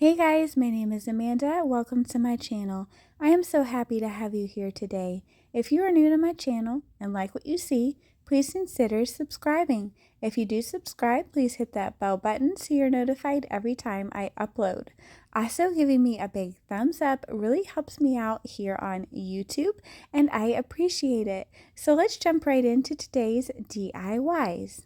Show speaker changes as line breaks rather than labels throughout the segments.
Hey guys, my name is Amanda. Welcome to my channel. I am so happy to have you here today. If you are new to my channel and like what you see, please consider subscribing. If you do subscribe, please hit that bell button so you're notified every time I upload. Also, giving me a big thumbs up really helps me out here on YouTube, and I appreciate it. So let's jump right into today's DIYs.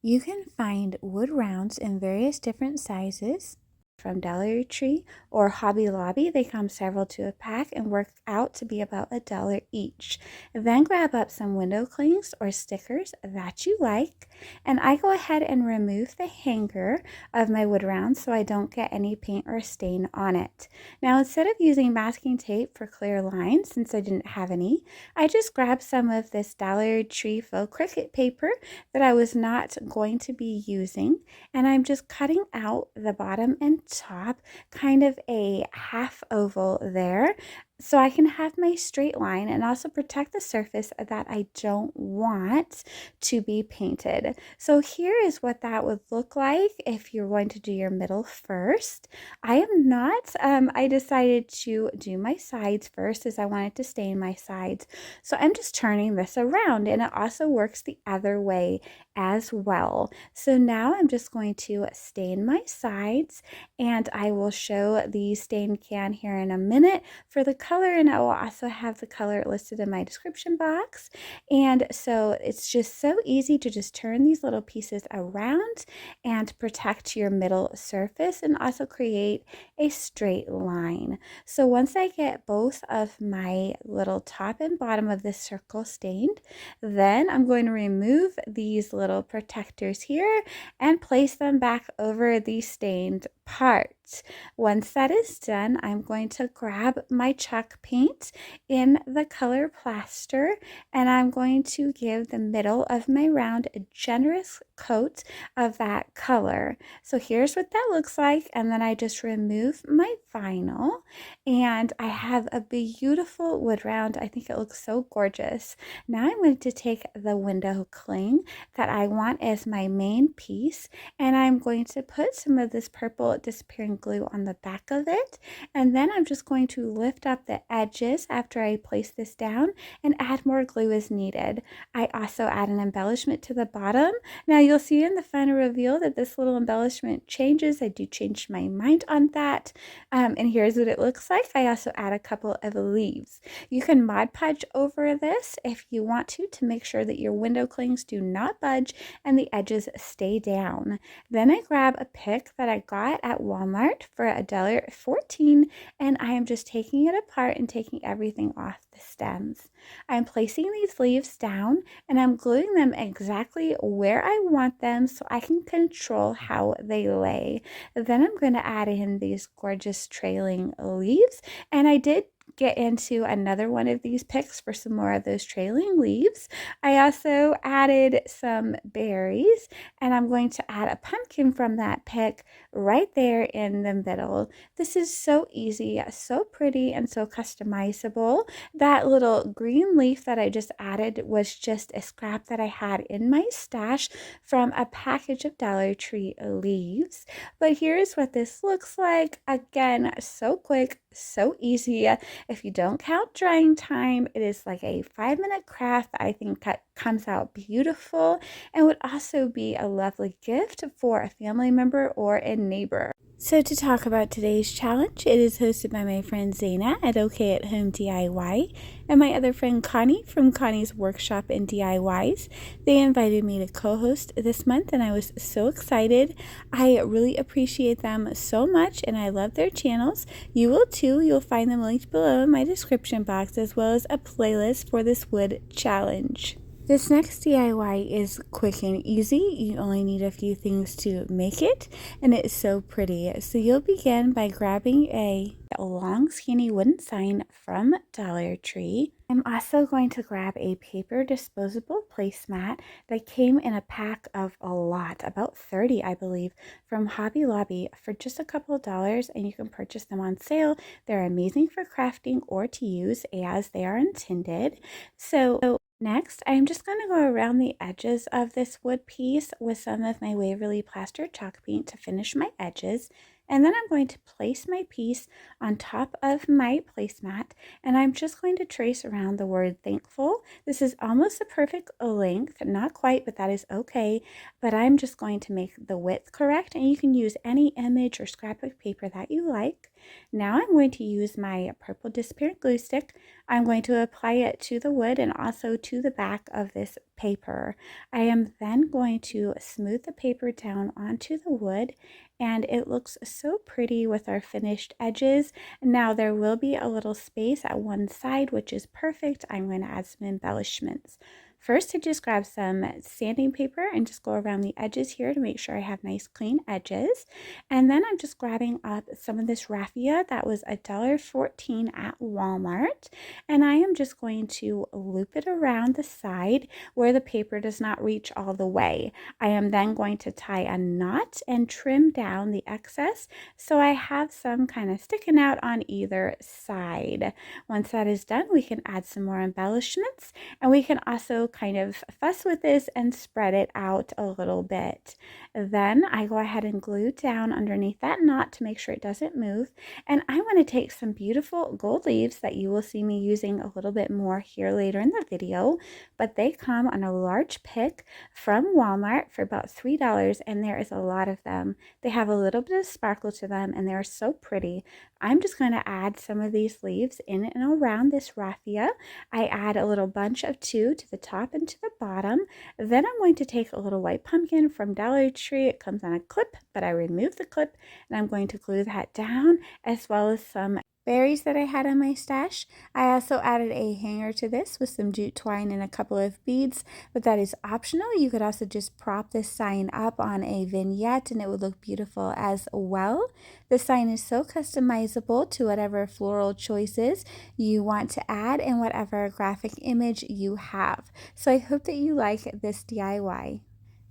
You can find wood rounds in various different sizes from Dollar Tree or Hobby Lobby. They come several to a pack and work out to be about $1 each. Then grab up some window clings or stickers that you like, and I go ahead and remove the hanger of my wood round so I don't get any paint or stain on it. Now, instead of using masking tape for clear lines, since I didn't have any, I just grabbed some of this Dollar Tree faux cricket paper that I was not going to be using, and I'm just cutting out the bottom and top, kind of a half oval there, so I can have my straight line and also protect the surface that I don't want to be painted. So here is what that would look like if you're going to do your middle first. I am not, I decided to do my sides first as I wanted to stain my sides. So I'm just turning this around, and it also works the other way as well. So now I'm just going to stain my sides, and I will show the stain can here in a minute for the color, and I will also have the color listed in my description box. And so it's just so easy to just turn these little pieces around and protect your middle surface and also create a straight line. So once I get both of my little top and bottom of this circle stained, then I'm going to remove these little protectors here and place them back over the stained part. Once that is done, I'm going to grab my chalk paint in the color plaster, and I'm going to give the middle of my round a generous coat of that color. So here's what that looks like, and then I just remove my vinyl, and I have a beautiful wood round. I think it looks so gorgeous. Now I'm going to take the window cling that I want as my main piece, and I'm going to put some of this purple disappearing glue on the back of it, and then I'm just going to lift up the edges after I place this down and add more glue as needed. I also add an embellishment to the bottom. Now you'll see in the final reveal that this little embellishment changes. I do change my mind on that, and here's what it looks like. I also add a couple of leaves. You can Mod Podge over this if you want to make sure that your window clings do not budge and the edges stay down. Then I grab a pick that I got at Walmart for $1.14, and I am just taking it apart and taking everything off the stems. I'm placing these leaves down, and I'm gluing them exactly where I want them so I can control how they lay. Then I'm going to add in these gorgeous trailing leaves, and I did get into another one of these picks for some more of those trailing leaves. I also added some berries, and I'm going to add a pumpkin from that pick right there in the middle. This is so easy, so pretty, and so customizable. That little green leaf that I just added was just a scrap that I had in my stash from a package of Dollar Tree leaves. But here's what this looks like. Again, so quick, so easy. If you don't count drying time, it is like a 5-minute craft that I think comes out beautiful and would also be a lovely gift for a family member or a neighbor. So to talk about today's challenge, it is hosted by my friend Zaina at OK at Home DIY and my other friend Connie from Connie's Workshop and DIYs. They invited me to co-host this month, and I was so excited. I really appreciate them so much, and I love their channels. You will too. You'll find them linked below in my description box, as well as a playlist for this wood challenge. This next DIY is quick and easy. You only need a few things to make it, and it's so pretty. So you'll begin by grabbing a long skinny wooden sign from Dollar Tree. I'm also going to grab a paper disposable placemat that came in a pack of a lot, about 30 I believe, from Hobby Lobby for just a couple of dollars, and you can purchase them on sale. They're amazing for crafting or to use as they are intended. So next, I'm just going to go around the edges of this wood piece with some of my Waverly Plaster chalk paint to finish my edges. And then I'm going to place my piece on top of my placemat, and I'm just going to trace around the word thankful. This is almost a perfect length, not quite, but that is okay. But I'm just going to make the width correct, and you can use any image or scrap of paper that you like. Now I'm going to use my purple disappearant glue stick. I'm going to apply it to the wood and also to the back of this paper. I am then going to smooth the paper down onto the wood, and it looks so pretty with our finished edges. Now there will be a little space at one side, which is perfect. I'm going to add some embellishments. First, I just grab some sanding paper and just go around the edges here to make sure I have nice clean edges. And then I'm just grabbing up some of this raffia that was $1.14 at Walmart. And I am just going to loop it around the side where the paper does not reach all the way. I am then going to tie a knot and trim down the excess so I have some kind of sticking out on either side. Once that is done, we can add some more embellishments, and we can also kind of fuss with this and spread it out a little bit. Then I go ahead and glue down underneath that knot to make sure it doesn't move. And I'm going to take some beautiful gold leaves that you will see me using a little bit more here later in the video, but they come on a large pick from Walmart for about $3, and there is a lot of them. They have a little bit of sparkle to them, and they're so pretty. I'm just going to add some of these leaves in and around this raffia. I add a little bunch of 2 to the top and to the bottom. Then I'm going to take a little white pumpkin from Dollar Tree. It comes on a clip, but I remove the clip, and I'm going to glue that down, as well as some berries that I had in my stash. I also added a hanger to this with some jute twine and a couple of beads, but that is optional. You could also just prop this sign up on a vignette and it would look beautiful as well. The sign is so customizable to whatever floral choices you want to add and whatever graphic image you have. So I hope that you like this DIY.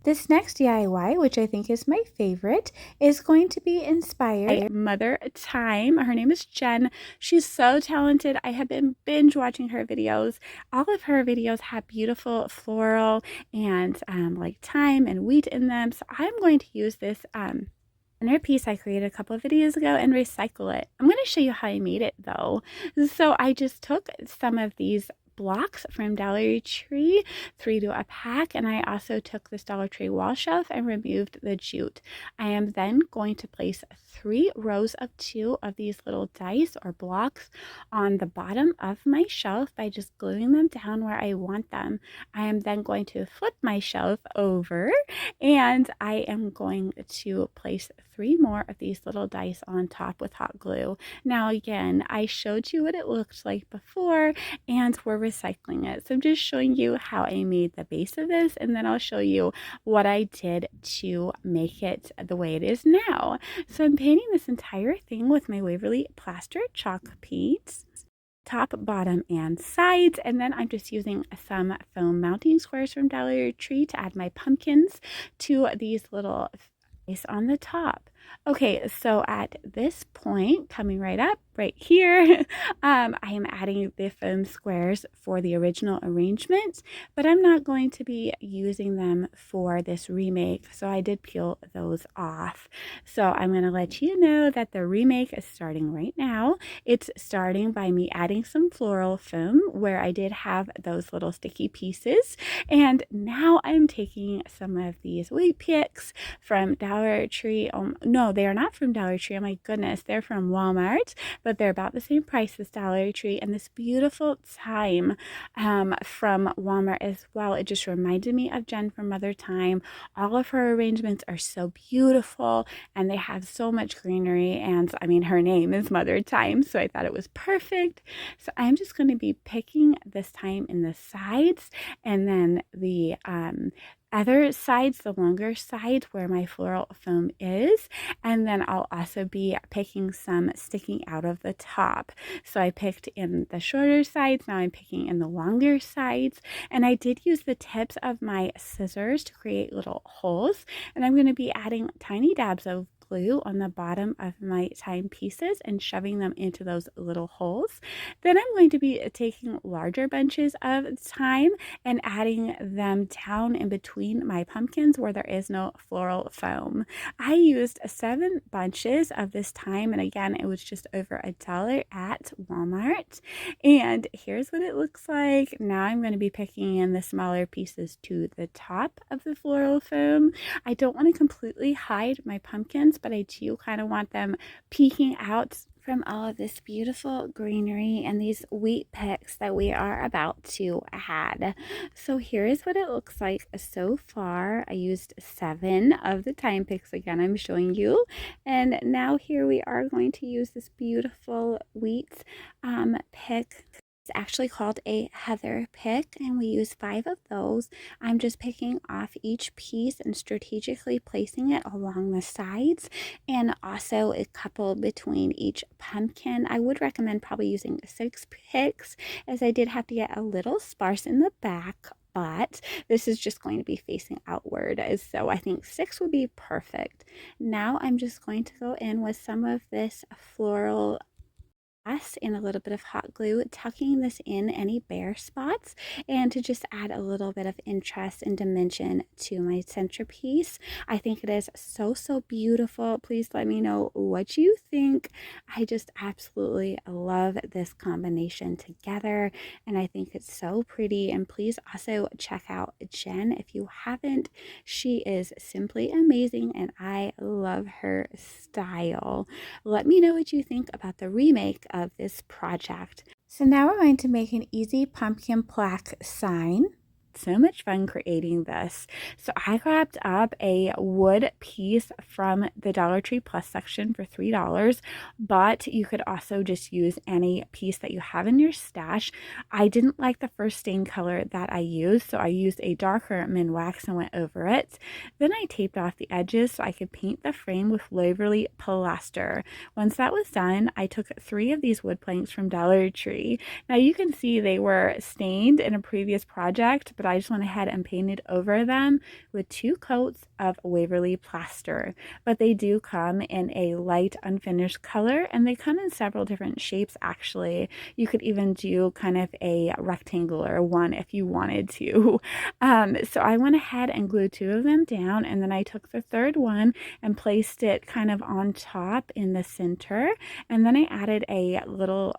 This next DIY, which I think is my favorite, is going to be inspired by Mother Thyme. Her name is Jen. She's so talented. I have been binge watching her videos. All of her videos have beautiful floral and like thyme and wheat in them. So I'm going to use this Centerpiece I created a couple of videos ago and recycle it. I'm going to show you how I made it though. So I just took some of these blocks from Dollar Tree, 3 to a pack, and I also took this Dollar Tree wall shelf and removed the jute. I am then going to place 3 rows of 2 of these little dice or blocks on the bottom of my shelf by just gluing them down where I want them. I am then going to flip my shelf over, and I am going to place 3 more of these little dice on top with hot glue. Now again, I showed you what it looked like before, and we're recycling it. So I'm just showing you how I made the base of this, and then I'll show you what I did to make it the way it is now. So I'm painting this entire thing with my Waverly Plaster chalk paints, top, bottom, and sides, and then I'm just using some foam mounting squares from Dollar Tree to add my pumpkins to these little face on the top. Okay, so at this point, coming right up, right here, I am adding the foam squares for the original arrangement, but I'm not going to be using them for this remake, so I did peel those off. So I'm going to let you know that the remake is starting right now. It's starting by me adding some floral foam where I did have those little sticky pieces, and now I'm taking some of these wheat picks from Dollar Tree. No, they are not from Dollar Tree. Oh my goodness, they're from Walmart, but they're about the same price as Dollar Tree. And this beautiful thyme from Walmart as well. It just reminded me of Jen from Mother Thyme. All of her arrangements are so beautiful, and they have so much greenery. And I mean, her name is Mother Thyme, so I thought it was perfect. So I'm just going to be picking this thyme in the sides, and then the other sides, the longer side where my floral foam is, and then I'll also be picking some sticking out of the top. So I picked in the shorter sides, now I'm picking in the longer sides, and I did use the tips of my scissors to create little holes, and I'm going to be adding tiny dabs of glue on the bottom of my thyme pieces and shoving them into those little holes. Then I'm going to be taking larger bunches of thyme and adding them down in between between my pumpkins where there is no floral foam. I used 7 bunches of this thyme, and again, it was just over $1 at Walmart. And here's what it looks like. Now I'm going to be picking in the smaller pieces to the top of the floral foam. I don't want to completely hide my pumpkins, but I do kind of want them peeking out from all of this beautiful greenery and these wheat picks that we are about to add. So here is what it looks like so far. I used 7 of the thyme picks again, I'm showing you. And now here we are going to use this beautiful wheat pick. It's actually called a heather pick, and we use 5 of those. I'm just picking off each piece and strategically placing it along the sides, and also a couple between each pumpkin. I would recommend probably using 6 picks, as I did have to get a little sparse in the back, but this is just going to be facing outward, so I think 6 would be perfect. Now I'm just going to go in with some of this floral and a little bit of hot glue, tucking this in any bare spots, and to just add a little bit of interest and dimension to my centerpiece. I think it is so beautiful. Please let me know what you think. I just absolutely love this combination together, and I think it's so pretty. And please also check out Jen if you haven't. She is simply amazing, and I love her style. Let me know what you think about the remake of this project. So now we're going to make an easy pumpkin plaque sign. So much fun creating this. So I grabbed up a wood piece from the Dollar Tree Plus section for $3, but you could also just use any piece that you have in your stash. I didn't like the first stain color that I used, so I used a darker min wax and went over it. Then I taped off the edges so I could paint the frame with Waverly plaster. Once that was done, I took 3 of these wood planks from Dollar Tree. Now you can see they were stained in a previous project, but I just went ahead and painted over them with 2 coats of Waverly plaster. But they do come in a light unfinished color, and they come in several different shapes actually. You could even do kind of a rectangular one if you wanted to. So I went ahead and glued 2 of them down, and then I took the third one and placed it kind of on top in the center, and then I added a little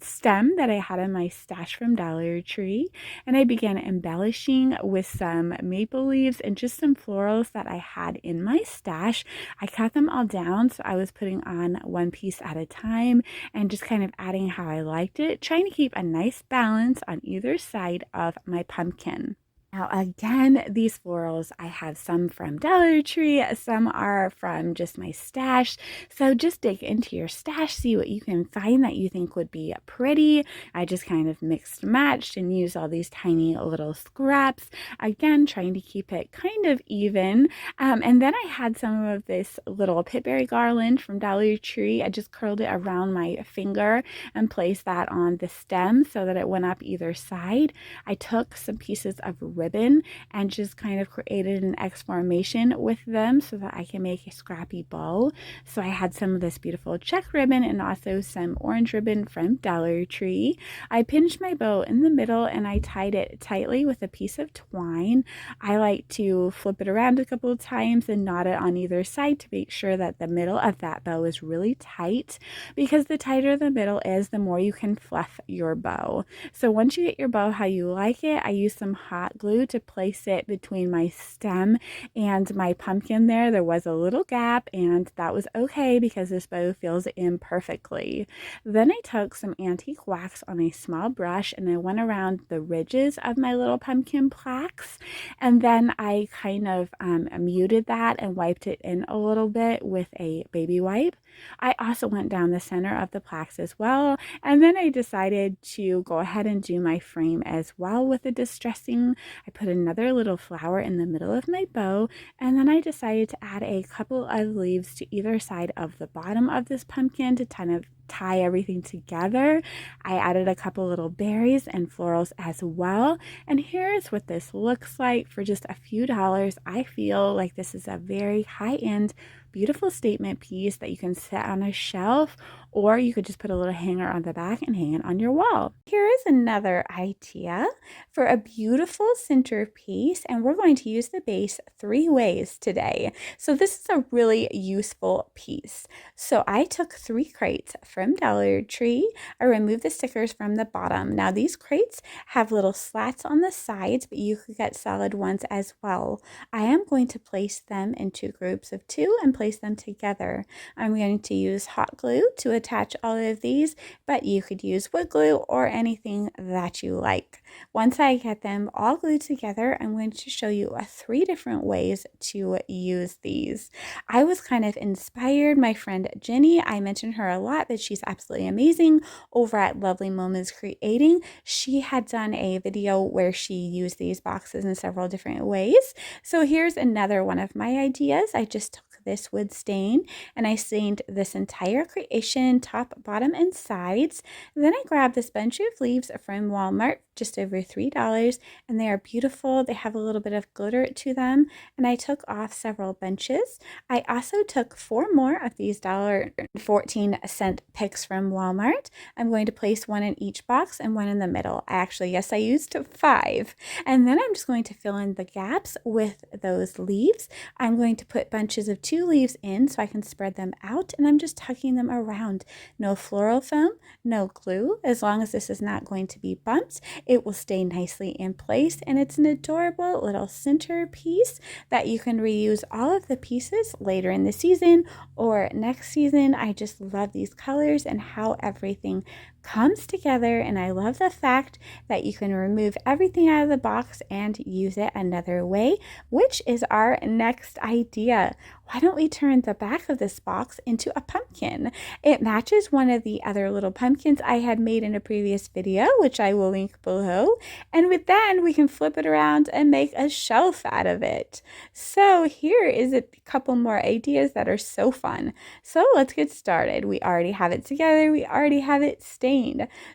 stem that I had in my stash from Dollar Tree, and I began embellishing with some maple leaves and just some florals that I had in my stash. I cut them all down, so I was putting on one piece at a time and just kind of adding how I liked it, trying to keep a nice balance on either side of my pumpkin. Now again, these florals, I have some from Dollar Tree, some are from just my stash. So just dig into your stash, see what you can find that you think would be pretty. I just kind of mixed matched and used all these tiny little scraps. Again, trying to keep it kind of even. And then I had some of this little pitberry garland from Dollar Tree. I just curled it around my finger and placed that on the stem so that it went up either side. I took some pieces of ribbon and just kind of created an X formation with them so that I can make a scrappy bow. So I had some of this beautiful check ribbon and also some orange ribbon from Dollar Tree. I pinched my bow in the middle and I tied it tightly with a piece of twine. I like to flip it around a couple of times and knot it on either side to make sure that the middle of that bow is really tight, because the tighter the middle is, the more you can fluff your bow. So once you get your bow how you like it, I use some hot glue to place it between my stem and my pumpkin there. There was a little gap, and that was okay because this bow fills in perfectly. Then I took some antique wax on a small brush and I went around the ridges of my little pumpkin plaques, and then I kind of muted that and wiped it in a little bit with a baby wipe. I also went down the center of the plaques as well, and then I decided to go ahead and do my frame as well with the distressing. I put another little flower in the middle of my bow, and then I decided to add a couple of leaves to either side of the bottom of this pumpkin to kind of tie everything together. I added a couple little berries and florals as well, and here's what this looks like for just a few dollars. I feel like this is a very high-end beautiful statement piece that you can set on a shelf, or you could just put a little hanger on the back and hang it on your wall. Here is another idea for a beautiful centerpiece, and we're going to use the base 3 ways today. So this is a really useful piece. So I took 3 crates from Dollar Tree. I removed the stickers from the bottom. Now these crates have little slats on the sides, but you could get solid ones as well. I am going to place them into groups of 2 and place them together. I'm going to use hot glue to attach all of these, but you could use wood glue or anything that you like. Once I get them all glued together, I'm going to show you 3 different ways to use these. I was kind of inspired. My friend Jenny, I mention her a lot, but she's absolutely amazing over at Lovely Moments Creating. She had done a video where she used these boxes in several different ways. So here's another one of my ideas. I just took this wood stain and I stained this entire creation, top, bottom, and sides. Then I grabbed this bunch of leaves from Walmart, just over $3, and they are beautiful. They have a little bit of glitter to them, and I took off several bunches. I also took 4 more of these $1.14 picks from Walmart. I'm going to place 1 in each box and 1 in the middle. Yes, I used 5. And then I'm just going to fill in the gaps with those leaves. I'm going to put bunches of 2 leaves in so I can spread them out, and I'm just tucking them around. No floral foam, no glue. As long as this is not going to be bumped, it will stay nicely in place, and it's an adorable little centerpiece that you can reuse all of the pieces later in the season or next season. I just love these colors and how everything comes together, and I love the fact that you can remove everything out of the box and use it another way, which is our next idea. Why don't we turn the back of this box into a pumpkin? It matches one of the other little pumpkins I had made in a previous video, which I will link below, and with that we can flip it around and make a shelf out of it. So here is a couple more ideas that are so fun. So let's get started. We already have it together. We already have it stained.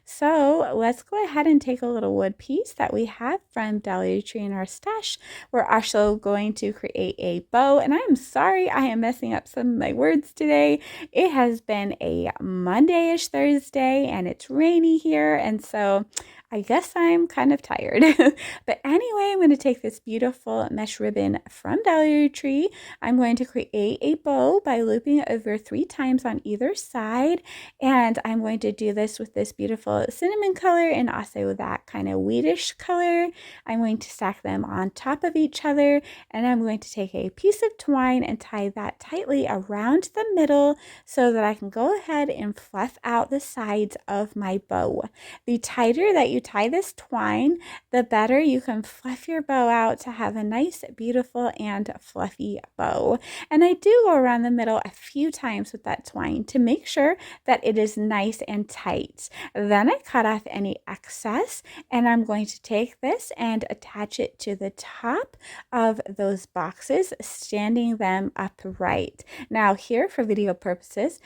So let's go ahead and take a little wood piece that we have from Dollar Tree in our stash. We're also going to create a bow, and I'm sorry I am messing up some of my words today. It has been a Monday-ish Thursday, and it's rainy here, and so I guess I'm kind of tired. But anyway, I'm going to take this beautiful mesh ribbon from Dollar Tree. I'm going to create a bow by looping it over 3 times on either side. And I'm going to do this with this beautiful cinnamon color and also that kind of wheatish color. I'm going to stack them on top of each other. And I'm going to take a piece of twine and tie that tightly around the middle so that I can go ahead and fluff out the sides of my bow. The tighter that you tie this twine, the better you can fluff your bow out to have a nice, beautiful, and fluffy bow. And I do go around the middle a few times with that twine to make sure that it is nice and tight. Then I cut off any excess, and I'm going to take this and attach it to the top of those boxes, standing them upright. Now here, for video purposes,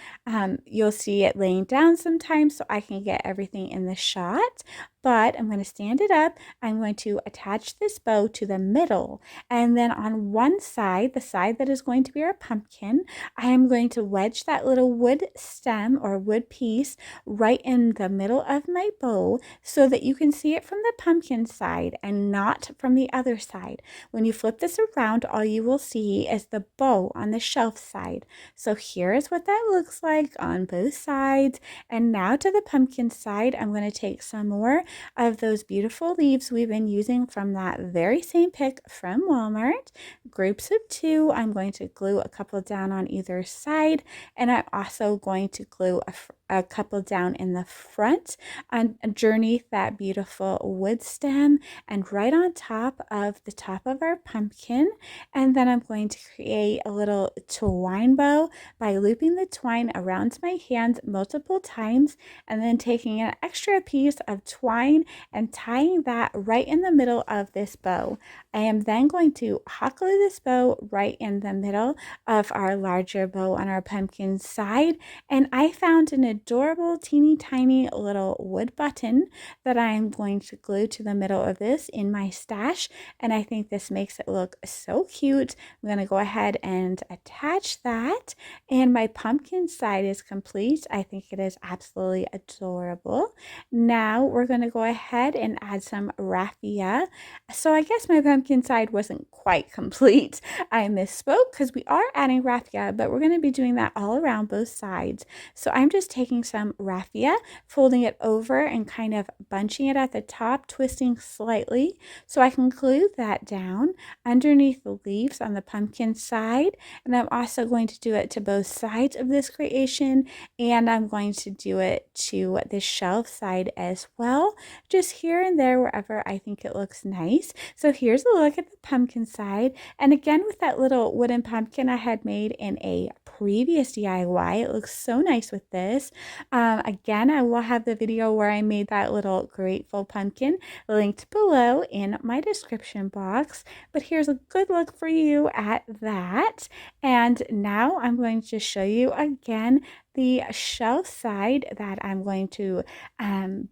you'll see it laying down sometimes so I can get everything in the shot. But I'm going to stand it up. I'm going to attach this bow to the middle, and then on one side, the side that is going to be our pumpkin, I am going to wedge that little wood stem or wood piece right in the middle of my bow so that you can see it from the pumpkin side and not from the other side. When you flip this around, all you will see is the bow on the shelf side. So here is what that looks like on both sides. And now to the pumpkin side, I'm going to take some more of those beautiful leaves we've been using from that very same pick from Walmart. Groups of 2. I'm going to glue a couple down on either side, and I'm also going to glue a couple down in the front underneath that beautiful wood stem and right on top of the top of our pumpkin. And then I'm going to create a little twine bow by looping the twine around my hand multiple times and then taking an extra piece of twine and tying that right in the middle of this bow. I am then going to hot glue this bow right in the middle of our larger bow on our pumpkin side, and I found an adorable teeny tiny little wood button that I am going to glue to the middle of this in my stash, and I think this makes it look so cute. I'm going to go ahead and attach that, and my pumpkin side is complete. I think it is absolutely adorable. Now we're going to go ahead and add some raffia. So I guess my pumpkin side wasn't quite complete. I misspoke because we are adding raffia, but we're going to be doing that all around both sides. So I'm just taking some raffia, folding it over and kind of bunching it at the top, twisting slightly so I can glue that down underneath the leaves on the pumpkin side. And I'm also going to do it to both sides of this creation, and I'm going to do it to the shelf side as well, just here and there wherever I think it looks nice. So here's a look at the pumpkin side, and again with that little wooden pumpkin I had made in a previous DIY. It looks so nice with this. Again, I will have the video where I made that little grateful pumpkin linked below in my description box, but here's a good look for you at that. And now I'm going to show you again the shelf side that I'm going to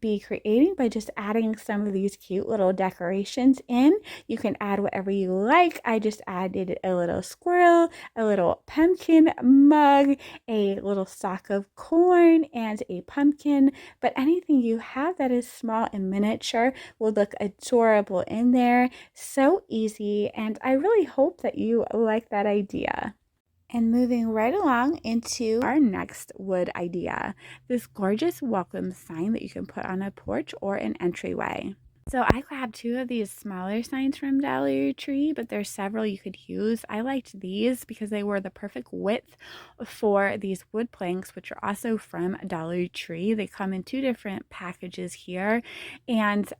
be creating by just adding some of these cute little decorations in. You can add whatever you like. I just added a little squirrel, a little pumpkin mug, a little stalk of corn, and a pumpkin, but anything you have that is small and miniature will look adorable in there. So easy, and I really hope that you like that idea. And moving right along into our next wood idea, this gorgeous welcome sign that you can put on a porch or an entryway. So I grabbed two of these smaller signs from Dollar Tree, but there's several you could use. I liked these because they were the perfect width for these wood planks, which are also from Dollar Tree. They come in two different packages here, and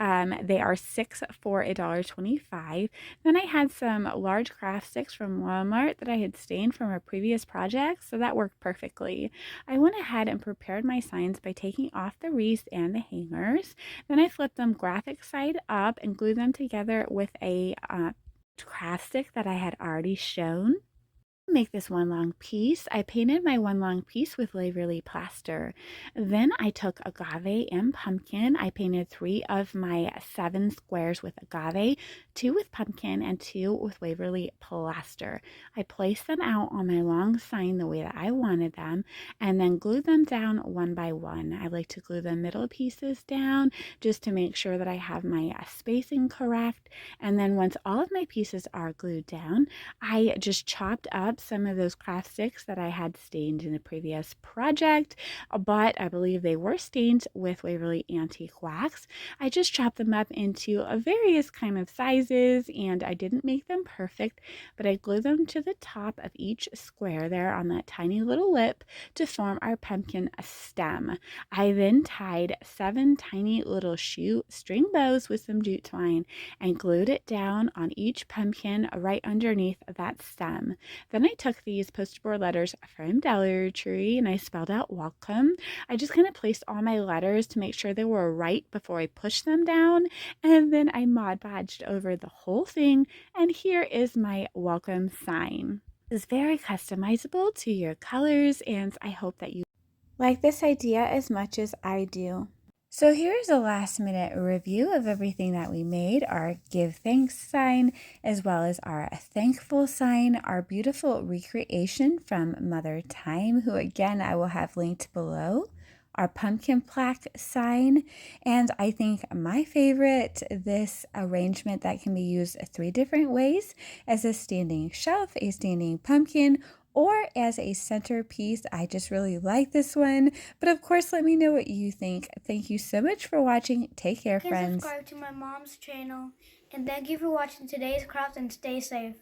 they are 6 for $1.25. Then I had some large craft sticks from Walmart that I had stained from a previous project, so that worked perfectly. I went ahead and prepared my signs by taking off the wreath and the hangers. Then I flipped them graphic side up and glue them together with a craft stick that I had already shown. Make this one long piece. I painted my one long piece with Waverly plaster. Then I took agave and pumpkin. I painted 3 of my 7 squares with agave, 2 with pumpkin, and 2 with Waverly plaster. I placed them out on my long sign the way that I wanted them, and then glued them down one by one. I like to glue the middle pieces down just to make sure that I have my spacing correct. And then once all of my pieces are glued down, I just chopped up some of those craft sticks that I had stained in the previous project, but I believe they were stained with Waverly Antique Wax. I just chopped them up into various kind of sizes, and I didn't make them perfect, but I glued them to the top of each square there on that tiny little lip to form our pumpkin stem. I then tied 7 tiny little shoe string bows with some jute twine and glued it down on each pumpkin right underneath that stem. Then I took these poster board letters from Dollar Tree and I spelled out welcome. I just kind of placed all my letters to make sure they were right before I pushed them down, and then I Mod Podged over the whole thing, and here is my welcome sign. It's very customizable to your colors, and I hope that you like this idea as much as I do. So here's a last minute review of everything that we made: our give thanks sign, as well as our thankful sign, our beautiful recreation from Mother Thyme, who again I will have linked below, our pumpkin plaque sign, and I think my favorite, this arrangement that can be used 3 different ways: as a standing shelf, a standing pumpkin, or as a centerpiece. I just really like this one. But of course, let me know what you think. Thank you so much for watching. Take care, friends.
Subscribe to my mom's channel. And thank you for watching today's craft, and stay safe.